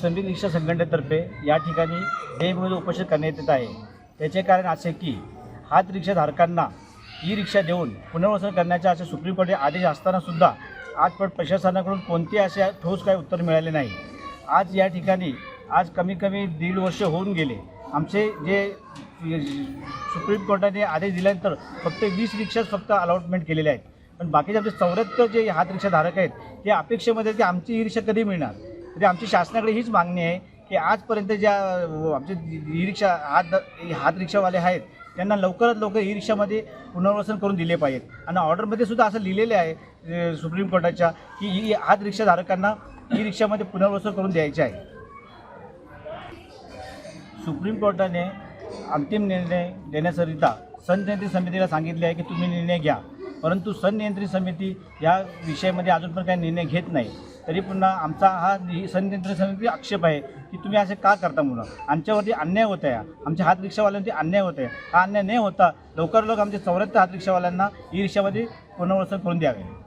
श्रमिक रिक्षा संघटनेतर्फे या ठिकाणी बेमुदत उपोषण करण्यात येत आहे। त्याचे कारण असे की हात रिक्षाधारकांना ई रिक्षा देऊन पुनर्वसन करण्याचे असे सुप्रीम कोर्टाचे आदेश असताना सुद्धा आजपर्यंत प्रशासनाकडून कोणते असे ठोस काही उत्तर मिळाले नाही। आज या ठिकाणी कमी 1.5 वर्ष होऊन गेले। आमचे जे सुप्रीम कोर्टाने आदेश दिल्यानंतर फक्त 20 रिक्षाच फक्त अलॉटमेंट केलेले आहेत, पण बाकीचे आमचे 74 जे हात रिक्षाधारक आहेत ते अपेक्षेमध्ये की आमची ई रिक्षा कधी मिळणार। तरी आमची शासनाकडे हीच मागणी आहे की आजपर्यंत ज्या आमचे ई रिक्षा हात रिक्षावाले आहेत त्यांना लवकरात लवकर ई रिक्षामध्ये पुनर्वसन करून दिले पाहिजेत। आणि ऑर्डरमध्ये सुद्धा असं लिहिलेले आहे सुप्रीम कोर्टाच्या की हात रिक्षाधारकांना ई रिक्षामध्ये पुनर्वसन करून द्यायचे आहे। सुप्रीम कोर्टाने अंतिम निर्णय देण्याकरिता संनियंत्रित समितीला सांगितले आहे की तुम्ही निर्णय घ्या, परंतु संनियंत्रित समिती या विषयामध्ये अजून पण काही निर्णय घेत नाही। तरी पुन्हा आमचा हा संनियंत्रित समिती आक्षेप आहे की तुम्ही असे का करता म्हणून आमच्यावरती अन्याय होत आहे, आमच्या हात रिक्षावाल्यांवरती अन्याय होत आहे। हा अन्याय न होता लवकर आमच्या 74 हात रिक्षावाल्यांना ई रिक्षामध्ये पुनर्वसन करून द्यावे।